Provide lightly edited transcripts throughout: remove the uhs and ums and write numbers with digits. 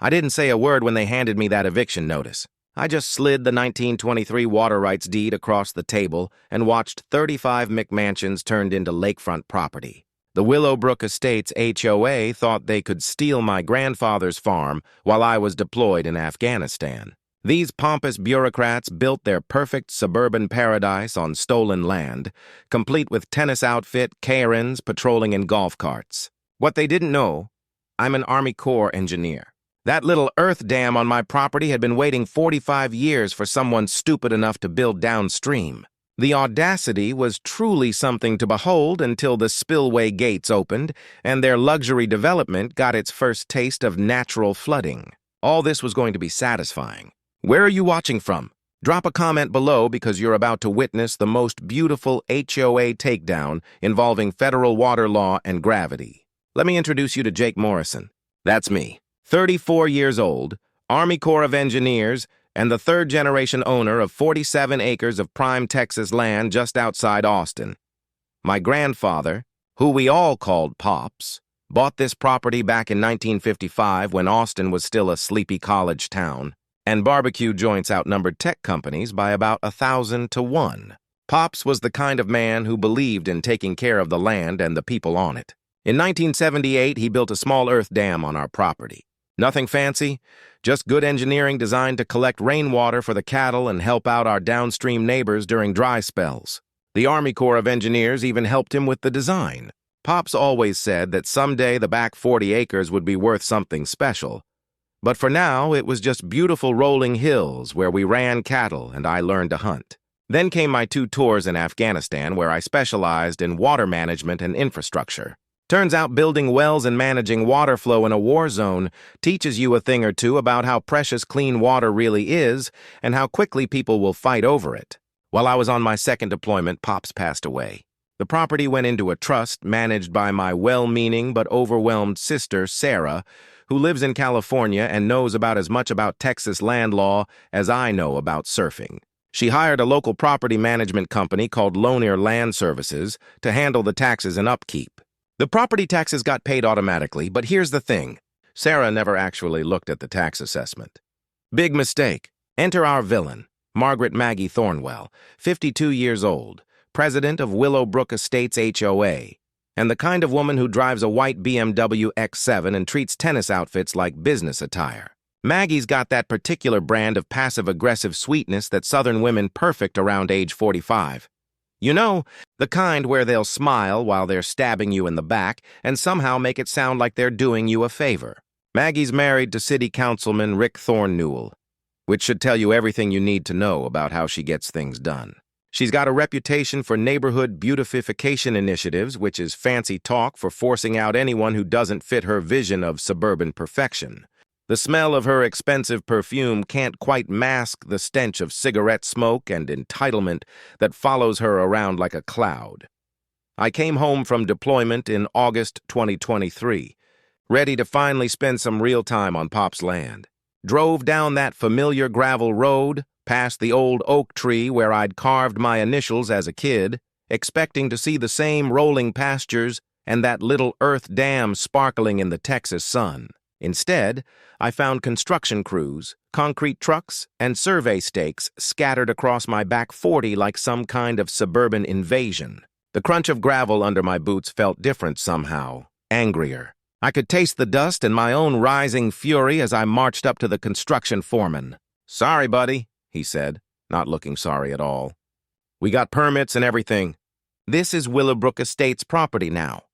I didn't say a word when they handed me that eviction notice. I just slid the 1923 water rights deed across the table and watched 35 McMansions turned into lakefront property. The Willowbrook Estates HOA thought they could steal my grandfather's farm while I was deployed in Afghanistan. These pompous bureaucrats built their perfect suburban paradise on stolen land, complete with tennis outfit, Karens patrolling in golf carts. What they didn't know, I'm an Army Corps engineer. That little earth dam on my property had been waiting 45 years for someone stupid enough to build downstream. The audacity was truly something to behold until the spillway gates opened and their luxury development got its first taste of natural flooding. All this was going to be satisfying. Where are you watching from? Drop a comment below because you're about to witness the most beautiful HOA takedown involving federal water law and gravity. Let me introduce you to Jake Morrison. That's me. 34 years old, Army Corps of Engineers, and the third-generation owner of 47 acres of prime Texas land just outside Austin. My grandfather, who we all called Pops, bought this property back in 1955 when Austin was still a sleepy college town, and barbecue joints outnumbered tech companies by about 1,000 to 1. Pops was the kind of man who believed in taking care of the land and the people on it. In 1978, he built a small earth dam on our property. Nothing fancy, just good engineering designed to collect rainwater for the cattle and help out our downstream neighbors during dry spells. The Army Corps of Engineers even helped him with the design. Pops always said that someday the back 40 acres would be worth something special. But for now, it was just beautiful rolling hills where we ran cattle and I learned to hunt. Then came my 2 tours in Afghanistan where I specialized in water management and infrastructure. Turns out building wells and managing water flow in a war zone teaches you a thing or two about how precious clean water really is and how quickly people will fight over it. While I was on my second deployment, Pops passed away. The property went into a trust managed by my well-meaning but overwhelmed sister, Sarah, who lives in California and knows about as much about Texas land law as I know about surfing. She hired a local property management company called Lonier Land Services to handle the taxes and upkeep. The property taxes got paid automatically, but here's the thing. Sarah never actually looked at the tax assessment. Big mistake. Enter our villain, Maggie Thornwell, 52 years old, president of Willowbrook Estates HOA, and the kind of woman who drives a white BMW X7 and treats tennis outfits like business attire. Maggie's got that particular brand of passive-aggressive sweetness that Southern women perfect around age 45. You know, the kind where they'll smile while they're stabbing you in the back and somehow make it sound like they're doing you a favor. Maggie's married to City Councilman Rick Thornwell, which should tell you everything you need to know about how she gets things done. She's got a reputation for neighborhood beautification initiatives, which is fancy talk for forcing out anyone who doesn't fit her vision of suburban perfection. The smell of her expensive perfume can't quite mask the stench of cigarette smoke and entitlement that follows her around like a cloud. I came home from deployment in August 2023, ready to finally spend some real time on Pop's land. Drove down that familiar gravel road, past the old oak tree where I'd carved my initials as a kid, expecting to see the same rolling pastures and that little earth dam sparkling in the Texas sun. Instead, I found construction crews, concrete trucks, and survey stakes scattered across my back 40 like some kind of suburban invasion. The crunch of gravel under my boots felt different somehow, angrier. I could taste the dust and my own rising fury as I marched up to the construction foreman. "Sorry, buddy," he said, not looking sorry at all. "We got permits and everything. This is Willowbrook Estates property now."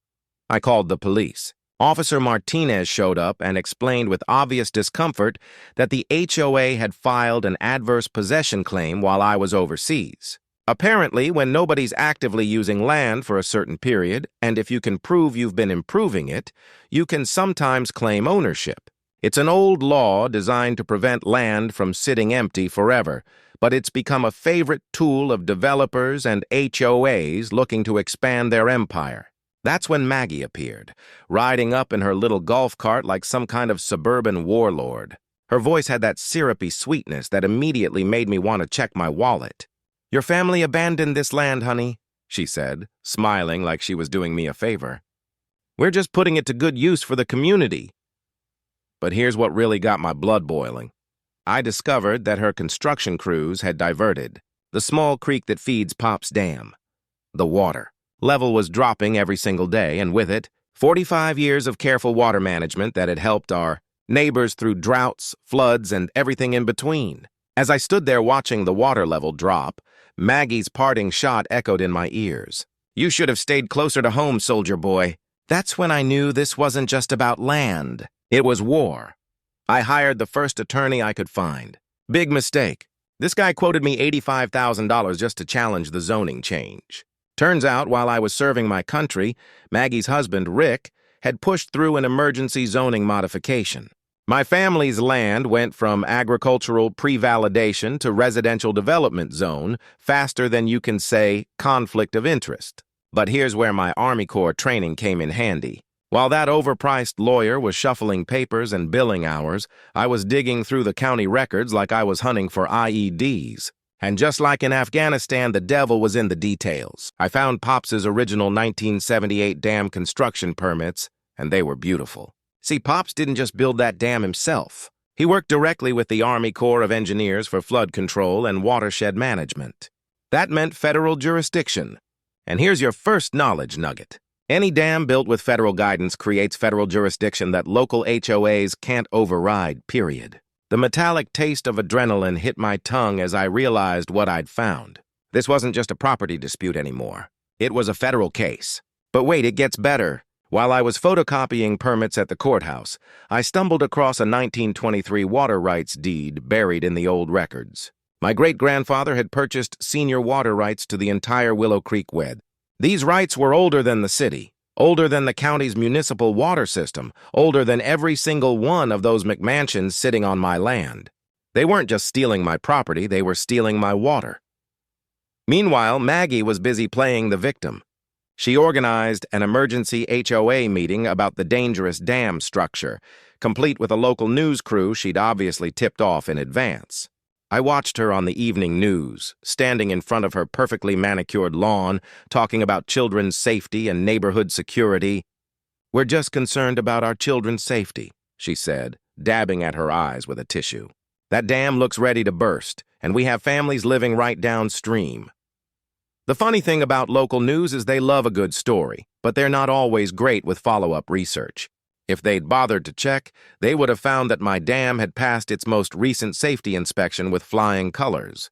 I called the police. Officer Martinez showed up and explained with obvious discomfort that the HOA had filed an adverse possession claim while I was overseas. Apparently, when nobody's actively using land for a certain period, and if you can prove you've been improving it, you can sometimes claim ownership. It's an old law designed to prevent land from sitting empty forever, but it's become a favorite tool of developers and HOAs looking to expand their empire. That's when Maggie appeared, riding up in her little golf cart like some kind of suburban warlord. Her voice had that syrupy sweetness that immediately made me want to check my wallet. "Your family abandoned this land, honey," she said, smiling like she was doing me a favor. "We're just putting it to good use for the community." But here's what really got my blood boiling. I discovered that her construction crews had diverted the small creek that feeds Pop's dam. The water level was dropping every single day, and with it, 45 years of careful water management that had helped our neighbors through droughts, floods, and everything in between. As I stood there watching the water level drop, Maggie's parting shot echoed in my ears. "You should have stayed closer to home, soldier boy." That's when I knew this wasn't just about land. It was war. I hired the first attorney I could find. Big mistake. This guy quoted me $85,000 just to challenge the zoning change. Turns out, while I was serving my country, Maggie's husband, Rick, had pushed through an emergency zoning modification. My family's land went from agricultural pre-validation to residential development zone faster than you can say conflict of interest. But here's where my Army Corps training came in handy. While that overpriced lawyer was shuffling papers and billing hours, I was digging through the county records like I was hunting for IEDs. And just like in Afghanistan, the devil was in the details. I found Pops's original 1978 dam construction permits, and they were beautiful. See, Pops didn't just build that dam himself. He worked directly with the Army Corps of Engineers for flood control and watershed management. That meant federal jurisdiction. And here's your first knowledge nugget. Any dam built with federal guidance creates federal jurisdiction that local HOAs can't override, period. The metallic taste of adrenaline hit my tongue as I realized what I'd found. This wasn't just a property dispute anymore. It was a federal case. But wait, it gets better. While I was photocopying permits at the courthouse, I stumbled across a 1923 water rights deed buried in the old records. My great-grandfather had purchased senior water rights to the entire Willow Creek Wed. These rights were older than the city, older than the county's municipal water system, older than every single one of those McMansions sitting on my land. They weren't just stealing my property, they were stealing my water. Meanwhile, Maggie was busy playing the victim. She organized an emergency HOA meeting about the dangerous dam structure, complete with a local news crew she'd obviously tipped off in advance. I watched her on the evening news, standing in front of her perfectly manicured lawn, talking about children's safety and neighborhood security. "We're just concerned about our children's safety," she said, dabbing at her eyes with a tissue. "That dam looks ready to burst, and we have families living right downstream." The funny thing about local news is they love a good story, but they're not always great with follow-up research. If they'd bothered to check, they would have found that my dam had passed its most recent safety inspection with flying colors.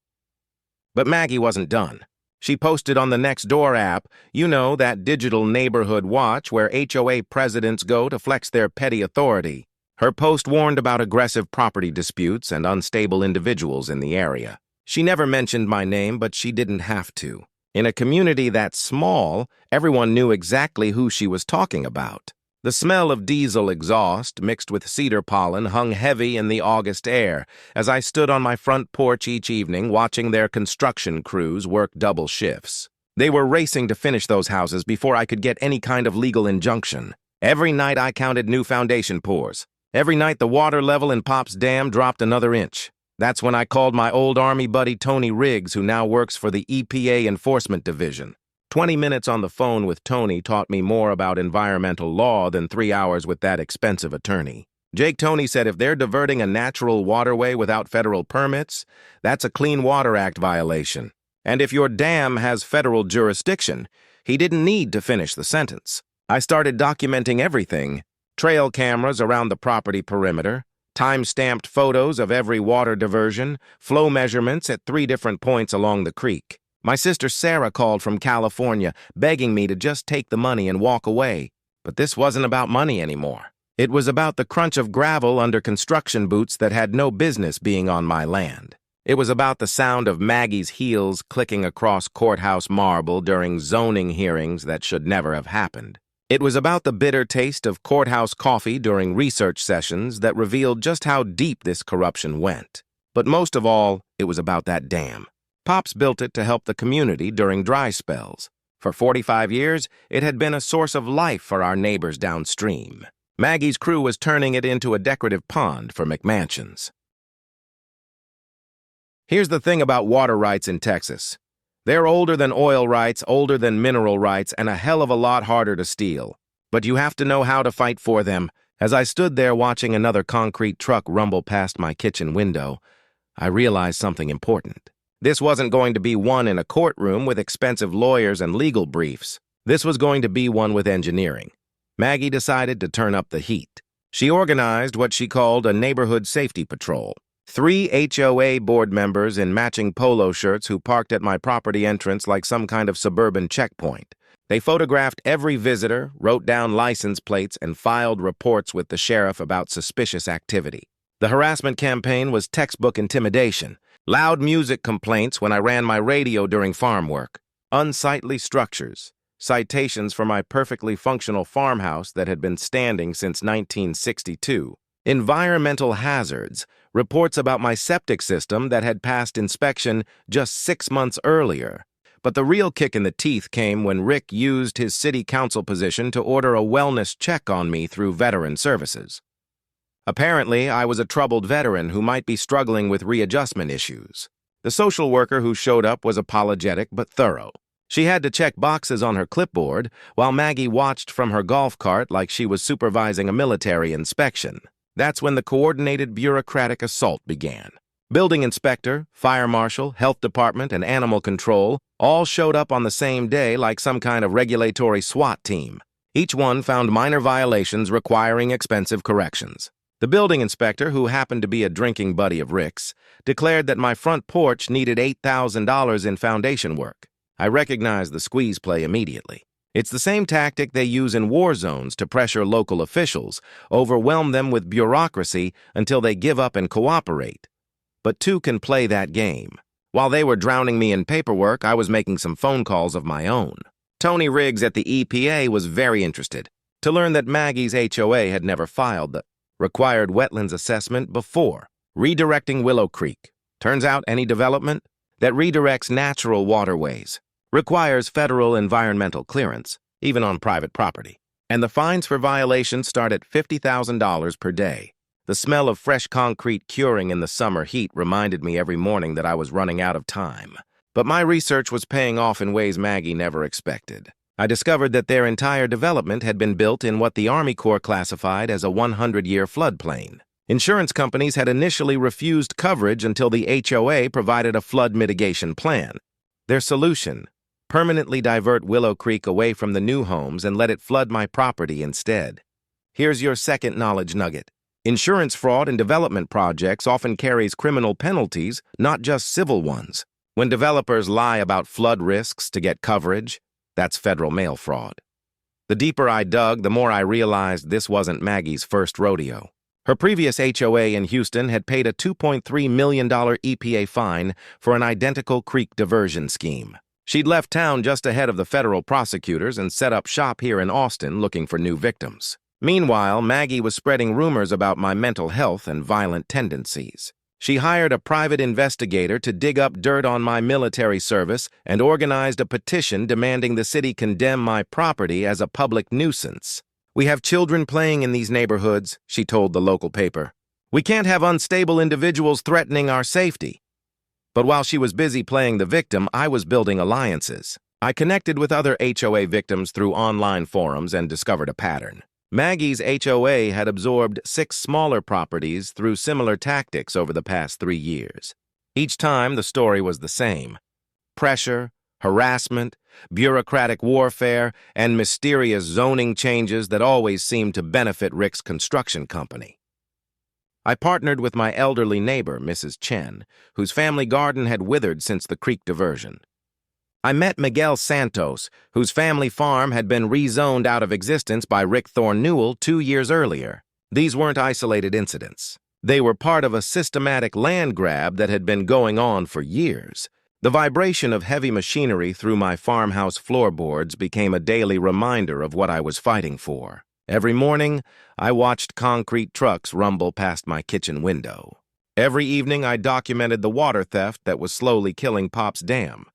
But Maggie wasn't done. She posted on the Nextdoor app, you know, that digital neighborhood watch where HOA presidents go to flex their petty authority. Her post warned about aggressive property disputes and unstable individuals in the area. She never mentioned my name, but she didn't have to. In a community that small, everyone knew exactly who she was talking about. The smell of diesel exhaust mixed with cedar pollen hung heavy in the August air as I stood on my front porch each evening watching their construction crews work double shifts. They were racing to finish those houses before I could get any kind of legal injunction. Every night I counted new foundation pours. Every night the water level in Pop's dam dropped another inch. That's when I called my old Army buddy Tony Riggs, who now works for the EPA Enforcement Division. 20 minutes on the phone with Tony taught me more about environmental law than 3 hours with that expensive attorney. Tony said if they're diverting a natural waterway without federal permits, that's a Clean Water Act violation. And if your dam has federal jurisdiction, he didn't need to finish the sentence. I started documenting everything: trail cameras around the property perimeter, time-stamped photos of every water diversion, flow measurements at 3 different points along the creek. My sister Sarah called from California, begging me to just take the money and walk away. But this wasn't about money anymore. It was about the crunch of gravel under construction boots that had no business being on my land. It was about the sound of Maggie's heels clicking across courthouse marble during zoning hearings that should never have happened. It was about the bitter taste of courthouse coffee during research sessions that revealed just how deep this corruption went. But most of all, it was about that dam. Pops built it to help the community during dry spells. For 45 years, it had been a source of life for our neighbors downstream. Maggie's crew was turning it into a decorative pond for McMansions. Here's the thing about water rights in Texas. They're older than oil rights, older than mineral rights, and a hell of a lot harder to steal. But you have to know how to fight for them, As I stood there watching another concrete truck rumble past my kitchen window, I realized something important. This wasn't going to be one in a courtroom with expensive lawyers and legal briefs. This was going to be one with engineering. Maggie decided to turn up the heat. She organized what she called a neighborhood safety patrol. 3 HOA board members in matching polo shirts who parked at my property entrance like some kind of suburban checkpoint. They photographed every visitor, wrote down license plates, and filed reports with the sheriff about suspicious activity. The harassment campaign was textbook intimidation, loud music complaints when I ran my radio during farm work, unsightly structures, citations for my perfectly functional farmhouse that had been standing since 1962, environmental hazards, reports about my septic system that had passed inspection just 6 months earlier. But the real kick in the teeth came when Rick used his city council position to order a wellness check on me through veteran services. Apparently, I was a troubled veteran who might be struggling with readjustment issues. The social worker who showed up was apologetic but thorough. She had to check boxes on her clipboard while Maggie watched from her golf cart like she was supervising a military inspection. That's when the coordinated bureaucratic assault began. Building inspector, fire marshal, health department, and animal control all showed up on the same day like some kind of regulatory SWAT team. Each one found minor violations requiring expensive corrections. The building inspector, who happened to be a drinking buddy of Rick's, declared that my front porch needed $8,000 in foundation work. I recognized the squeeze play immediately. It's the same tactic they use in war zones to pressure local officials, overwhelm them with bureaucracy until they give up and cooperate. But two can play that game. While they were drowning me in paperwork, I was making some phone calls of my own. Tony Riggs at the EPA was very interested to learn that Maggie's HOA had never filed the required wetlands assessment before redirecting Willow Creek. Turns out any development that redirects natural waterways requires federal environmental clearance, even on private property. And the fines for violations start at $50,000 per day. The smell of fresh concrete curing in the summer heat reminded me every morning that I was running out of time. But my research was paying off in ways Maggie never expected. I discovered that their entire development had been built in what the Army Corps classified as a 100-year floodplain. Insurance companies had initially refused coverage until the HOA provided a flood mitigation plan. Their solution: permanently divert Willow Creek away from the new homes and let it flood my property instead. Here's your second knowledge nugget. Insurance fraud in development projects often carries criminal penalties, not just civil ones. When developers lie about flood risks to get coverage, that's federal mail fraud. The deeper I dug, the more I realized this wasn't Maggie's first rodeo. Her previous HOA in Houston had paid a $2.3 million EPA fine for an identical creek diversion scheme. She'd left town just ahead of the federal prosecutors and set up shop here in Austin looking for new victims. Meanwhile, Maggie was spreading rumors about my mental health and violent tendencies. She hired a private investigator to dig up dirt on my military service and organized a petition demanding the city condemn my property as a public nuisance. "We have children playing in these neighborhoods," she told the local paper. "We can't have unstable individuals threatening our safety." But while she was busy playing the victim, I was building alliances. I connected with other HOA victims through online forums and discovered a pattern. Maggie's HOA had absorbed 6 smaller properties through similar tactics over the past 3 years. Each time, the story was the same: pressure, harassment, bureaucratic warfare, and mysterious zoning changes that always seemed to benefit Rick's construction company. I partnered with my elderly neighbor, Mrs. Chen, whose family garden had withered since the creek diversion. I met Miguel Santos, whose family farm had been rezoned out of existence by Rick Thornwell 2 years earlier. These weren't isolated incidents. They were part of a systematic land grab that had been going on for years. The vibration of heavy machinery through my farmhouse floorboards became a daily reminder of what I was fighting for. Every morning, I watched concrete trucks rumble past my kitchen window. Every evening, I documented the water theft that was slowly killing Pop's Dam.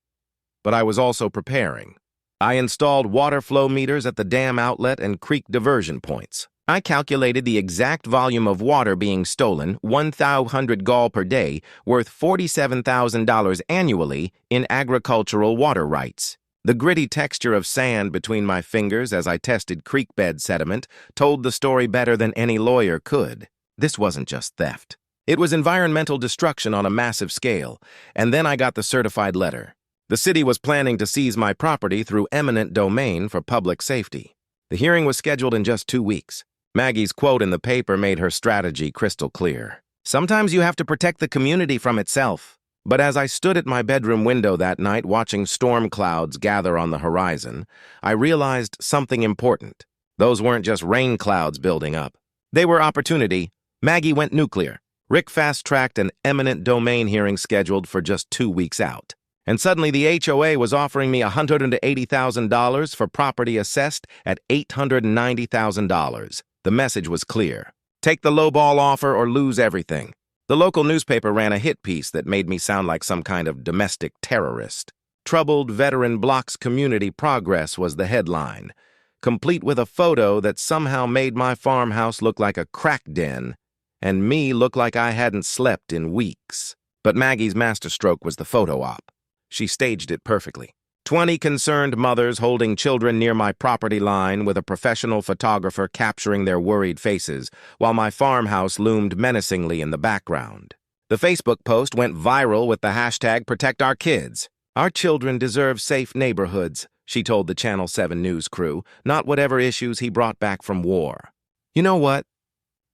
But I was also preparing. I installed water flow meters at the dam outlet and creek diversion points. I calculated the exact volume of water being stolen, 1,000 gall per day, worth $47,000 annually in agricultural water rights. The gritty texture of sand between my fingers as I tested creek bed sediment told the story better than any lawyer could. This wasn't just theft. It was environmental destruction on a massive scale, and then I got the certified letter. The city was planning to seize my property through eminent domain for public safety. The hearing was scheduled in just 2 weeks. Maggie's quote in the paper made her strategy crystal clear. Sometimes you have to protect the community from itself. But as I stood at my bedroom window that night watching storm clouds gather on the horizon, I realized something important. Those weren't just rain clouds building up. They were opportunity. Maggie went nuclear. Rick fast-tracked an eminent domain hearing scheduled for just 2 weeks out. And suddenly the HOA was offering me $180,000 for property assessed at $890,000. The message was clear. Take the lowball offer or lose everything. The local newspaper ran a hit piece that made me sound like some kind of domestic terrorist. Troubled Veteran Blocks Community Progress was the headline, complete with a photo that somehow made my farmhouse look like a crack den and me look like I hadn't slept in weeks. But Maggie's masterstroke was the photo op. She staged it perfectly. 20 concerned mothers holding children near my property line with a professional photographer capturing their worried faces, while my farmhouse loomed menacingly in the background. The Facebook post went viral with the hashtag #ProtectOurKids. Our children deserve safe neighborhoods, she told the Channel 7 news crew, not whatever issues he brought back from war. You know what?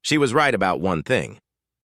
She was right about one thing.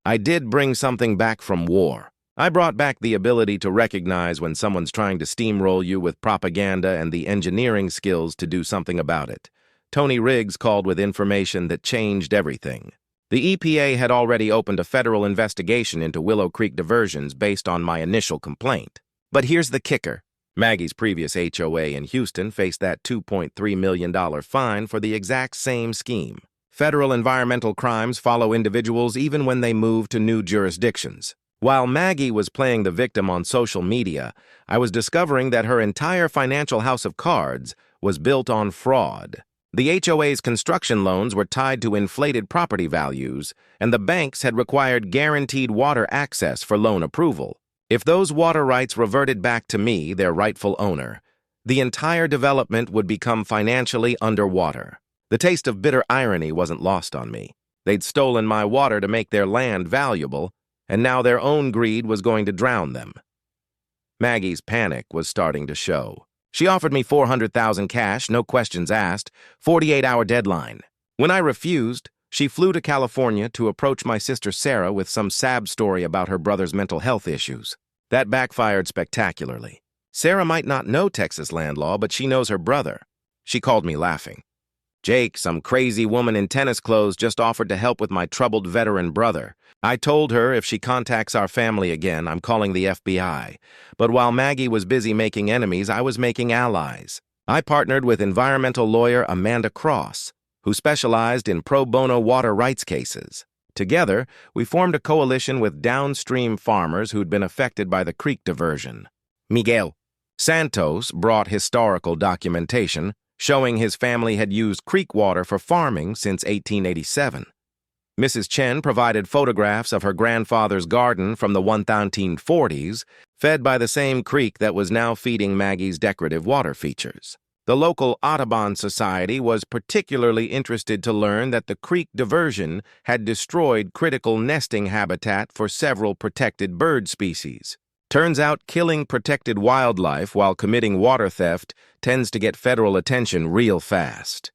I did bring something back from war. I brought back the ability to recognize when someone's trying to steamroll you with propaganda and the engineering skills to do something about it. Tony Riggs called with information that changed everything. The EPA had already opened a federal investigation into Willow Creek diversions based on my initial complaint. But here's the kicker. Maggie's previous HOA in Houston faced that $2.3 million fine for the exact same scheme. Federal environmental crimes follow individuals even when they move to new jurisdictions. While Maggie was playing the victim on social media, I was discovering that her entire financial house of cards was built on fraud. The HOA's construction loans were tied to inflated property values, and the banks had required guaranteed water access for loan approval. If those water rights reverted back to me, their rightful owner, the entire development would become financially underwater. The taste of bitter irony wasn't lost on me. They'd stolen my water to make their land valuable, and now their own greed was going to drown them. Maggie's panic was starting to show. She offered me $400,000 cash, no questions asked, 48-hour deadline. When I refused, she flew to California to approach my sister Sarah with some sad story about her brother's mental health issues. That backfired spectacularly. Sarah might not know Texas land law, but she knows her brother. She called me laughing. Jake, some crazy woman in tennis clothes, just offered to help with my troubled veteran brother. I told her if she contacts our family again, I'm calling the FBI. But while Maggie was busy making enemies, I was making allies. I partnered with environmental lawyer Amanda Cross, who specialized in pro bono water rights cases. Together, we formed a coalition with downstream farmers who'd been affected by the creek diversion. Miguel Santos brought historical documentation, showing his family had used creek water for farming since 1887. Mrs. Chen provided photographs of her grandfather's garden from the 1940s, fed by the same creek that was now feeding Maggie's decorative water features. The local Audubon Society was particularly interested to learn that the creek diversion had destroyed critical nesting habitat for several protected bird species. Turns out killing protected wildlife while committing water theft tends to get federal attention real fast.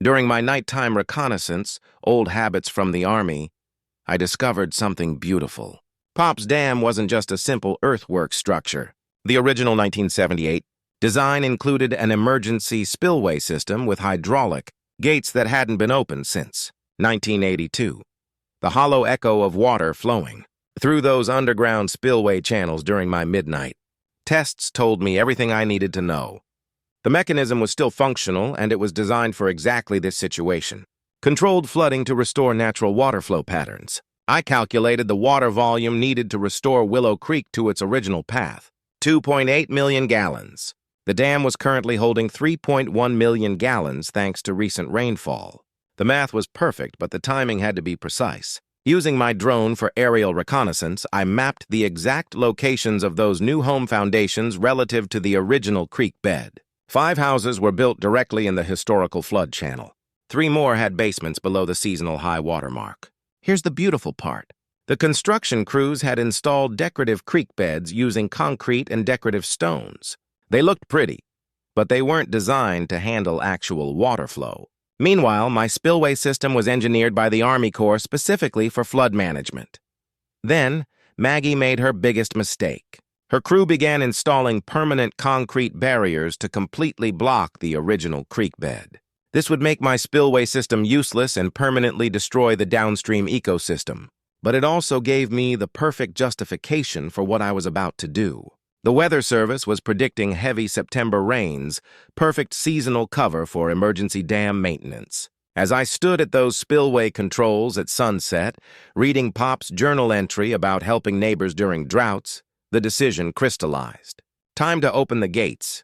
During my nighttime reconnaissance, old habits from the Army, I discovered something beautiful. Pop's Dam wasn't just a simple earthwork structure. The original 1978 design included an emergency spillway system with hydraulic gates that hadn't been opened since 1982. The hollow echo of water flowing through those underground spillway channels during my midnight. Tests told me everything I needed to know. The mechanism was still functional, and it was designed for exactly this situation. Controlled flooding to restore natural water flow patterns. I calculated the water volume needed to restore Willow Creek to its original path, 2.8 million gallons. The dam was currently holding 3.1 million gallons thanks to recent rainfall. The math was perfect, but the timing had to be precise. Using my drone for aerial reconnaissance, I mapped the exact locations of those new home foundations relative to the original creek bed. 5 houses were built directly in the historical flood channel. 3 more had basements below the seasonal high water mark. Here's the beautiful part. The construction crews had installed decorative creek beds using concrete and decorative stones. They looked pretty, but they weren't designed to handle actual water flow. Meanwhile, my spillway system was engineered by the Army Corps specifically for flood management. Then, Maggie made her biggest mistake. Her crew began installing permanent concrete barriers to completely block the original creek bed. This would make my spillway system useless and permanently destroy the downstream ecosystem. But it also gave me the perfect justification for what I was about to do. The Weather Service was predicting heavy September rains, perfect seasonal cover for emergency dam maintenance. As I stood at those spillway controls at sunset, reading Pop's journal entry about helping neighbors during droughts, the decision crystallized. Time to open the gates.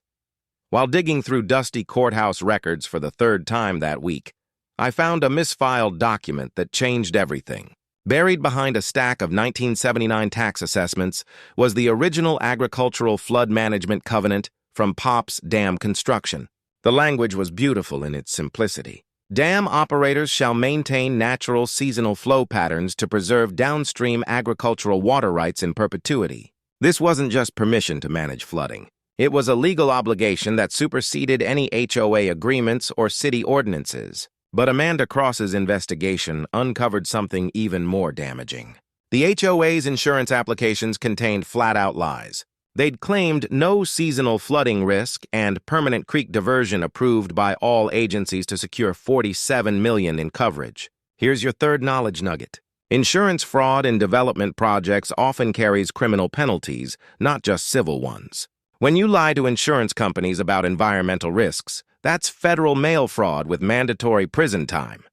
While digging through dusty courthouse records for the 3rd time that week, I found a misfiled document that changed everything. Buried behind a stack of 1979 tax assessments was the original agricultural flood management covenant from Pop's dam construction. The language was beautiful in its simplicity. Dam operators shall maintain natural seasonal flow patterns to preserve downstream agricultural water rights in perpetuity. This wasn't just permission to manage flooding. It was a legal obligation that superseded any HOA agreements or city ordinances. But Amanda Cross's investigation uncovered something even more damaging. The HOA's insurance applications contained flat-out lies. They'd claimed no seasonal flooding risk and permanent creek diversion approved by all agencies to secure $47 million in coverage. Here's your 3rd knowledge nugget. Insurance fraud in development projects often carries criminal penalties, not just civil ones. When you lie to insurance companies about environmental risks, that's federal mail fraud with mandatory prison time.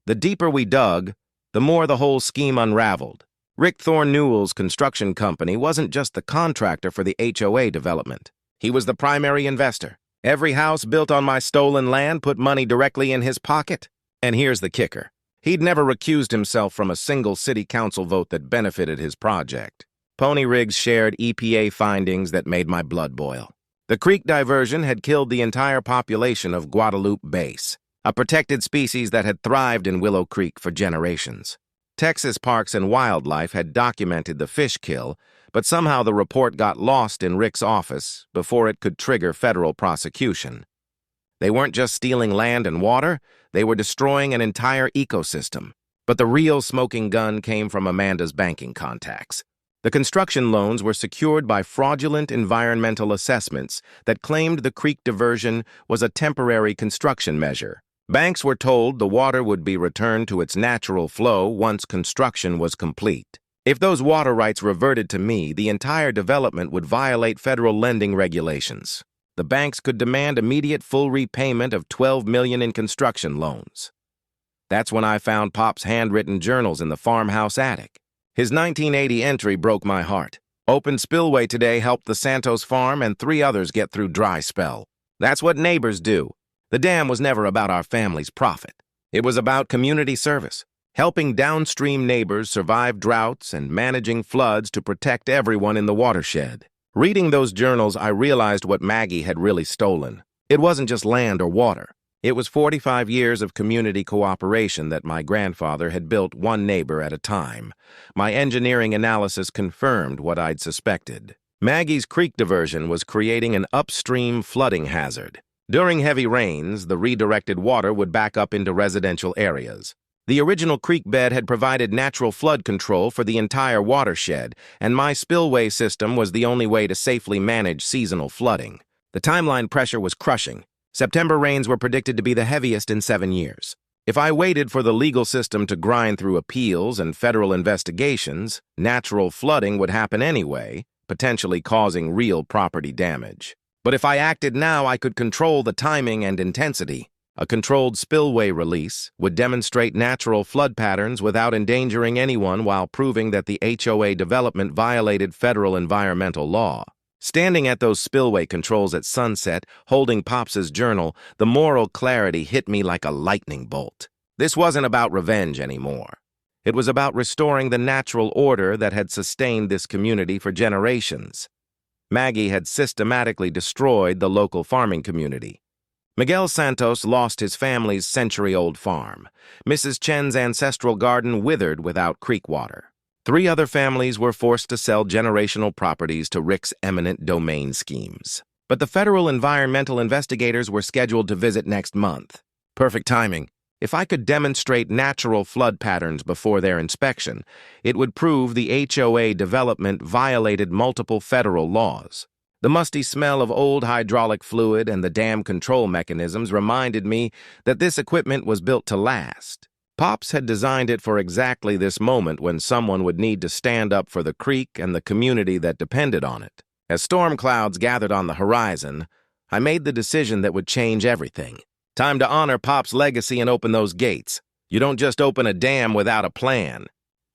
The deeper we dug, the more the whole scheme unraveled. Rick Thornwell's construction company wasn't just the contractor for the HOA development. He was the primary investor. Every house built on my stolen land put money directly in his pocket. And here's the kicker. He'd never recused himself from a single city council vote that benefited his project. Pony Rigs shared EPA findings that made my blood boil. The creek diversion had killed the entire population of Guadalupe Base, a protected species that had thrived in Willow Creek for generations. Texas Parks and Wildlife had documented the fish kill, but somehow the report got lost in Rick's office before it could trigger federal prosecution. They weren't just stealing land and water, they were destroying an entire ecosystem. But the real smoking gun came from Amanda's banking contacts. The construction loans were secured by fraudulent environmental assessments that claimed the creek diversion was a temporary construction measure. Banks were told the water would be returned to its natural flow once construction was complete. If those water rights reverted to me, the entire development would violate federal lending regulations. The banks could demand immediate full repayment of $12 million in construction loans. That's when I found Pop's handwritten journals in the farmhouse attic. His 1980 entry broke my heart. Open spillway today helped the Santos farm and 3 others get through dry spell. That's what neighbors do. The dam was never about our family's profit. It was about community service, helping downstream neighbors survive droughts and managing floods to protect everyone in the watershed. Reading those journals, I realized what Maggie had really stolen. It wasn't just land or water. It was 45 years of community cooperation that my grandfather had built one neighbor at a time. My engineering analysis confirmed what I'd suspected. Maggie's creek diversion was creating an upstream flooding hazard. During heavy rains, the redirected water would back up into residential areas. The original creek bed had provided natural flood control for the entire watershed, and my spillway system was the only way to safely manage seasonal flooding. The timeline pressure was crushing. September rains were predicted to be the heaviest in 7 years. If I waited for the legal system to grind through appeals and federal investigations, natural flooding would happen anyway, potentially causing real property damage. But if I acted now, I could control the timing and intensity. A controlled spillway release would demonstrate natural flood patterns without endangering anyone while proving that the HOA development violated federal environmental law. Standing at those spillway controls at sunset, holding Pops's journal, the moral clarity hit me like a lightning bolt. This wasn't about revenge anymore. It was about restoring the natural order that had sustained this community for generations. Maggie had systematically destroyed the local farming community. Miguel Santos lost his family's century-old farm. Mrs. Chen's ancestral garden withered without creek water. 3 other families were forced to sell generational properties to Rick's eminent domain schemes. But the federal environmental investigators were scheduled to visit next month. Perfect timing. If I could demonstrate natural flood patterns before their inspection, it would prove the HOA development violated multiple federal laws. The musty smell of old hydraulic fluid and the dam control mechanisms reminded me that this equipment was built to last. Pops had designed it for exactly this moment when someone would need to stand up for the creek and the community that depended on it. As storm clouds gathered on the horizon, I made the decision that would change everything. Time to honor Pop's legacy and open those gates. You don't just open a dam without a plan.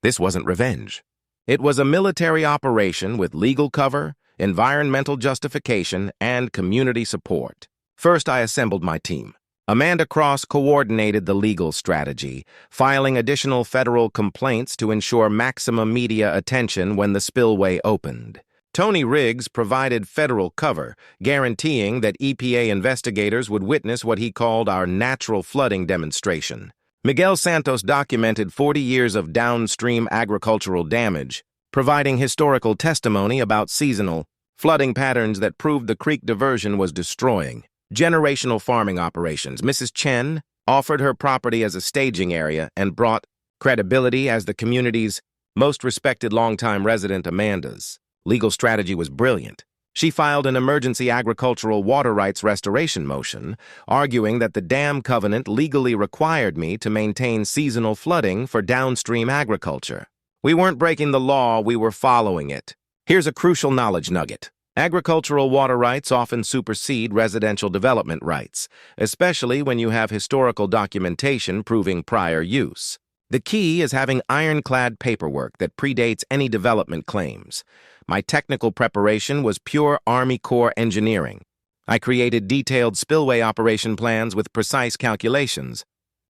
This wasn't revenge. It was a military operation with legal cover, environmental justification, and community support. First, I assembled my team. Amanda Cross coordinated the legal strategy, filing additional federal complaints to ensure maximum media attention when the spillway opened. Tony Riggs provided federal cover, guaranteeing that EPA investigators would witness what he called our natural flooding demonstration. Miguel Santos documented 40 years of downstream agricultural damage, providing historical testimony about seasonal flooding patterns that proved the creek diversion was destroying generational farming operations. Mrs. Chen offered her property as a staging area and brought credibility as the community's most respected longtime resident. Amanda's legal strategy was brilliant. She filed an emergency agricultural water rights restoration motion, arguing that the dam covenant legally required me to maintain seasonal flooding for downstream agriculture. We weren't breaking the law, we were following it. Here's a crucial knowledge nugget. Agricultural water rights often supersede residential development rights, especially when you have historical documentation proving prior use. The key is having ironclad paperwork that predates any development claims. My technical preparation was pure Army Corps engineering. I created detailed spillway operation plans with precise calculations.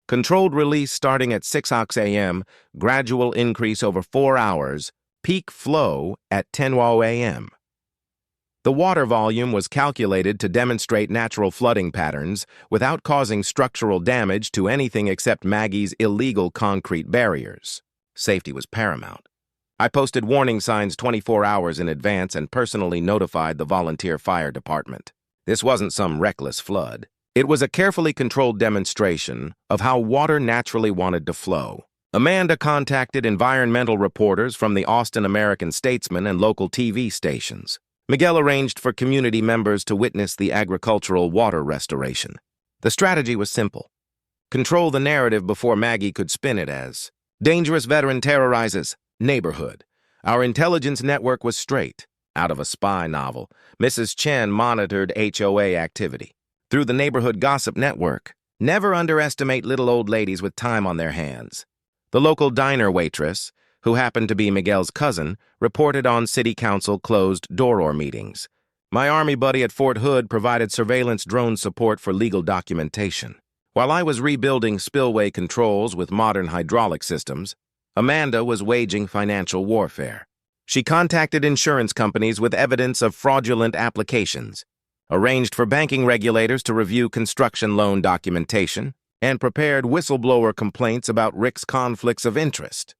Controlled release starting at 6 a.m., gradual increase over 4 hours, peak flow at 10 a.m. The water volume was calculated to demonstrate natural flooding patterns without causing structural damage to anything except Maggie's illegal concrete barriers. Safety was paramount. I posted warning signs 24 hours in advance and personally notified the volunteer fire department. This wasn't some reckless flood. It was a carefully controlled demonstration of how water naturally wanted to flow. Amanda contacted environmental reporters from the Austin American-Statesman and local TV stations. Miguel arranged for community members to witness the agricultural water restoration. The strategy was simple. Control the narrative before Maggie could spin it as dangerous veteran terrorizes neighborhood. Our intelligence network was straight. Out of a spy novel, Mrs. Chen monitored HOA activity. Through the neighborhood gossip network, never underestimate little old ladies with time on their hands. The local diner waitress, who happened to be Miguel's cousin, reported on city council closed-door meetings. My Army buddy at Fort Hood provided surveillance drone support for legal documentation. While I was rebuilding spillway controls with modern hydraulic systems, Amanda was waging financial warfare. She contacted insurance companies with evidence of fraudulent applications, arranged for banking regulators to review construction loan documentation, and prepared whistleblower complaints about Rick's conflicts of interest.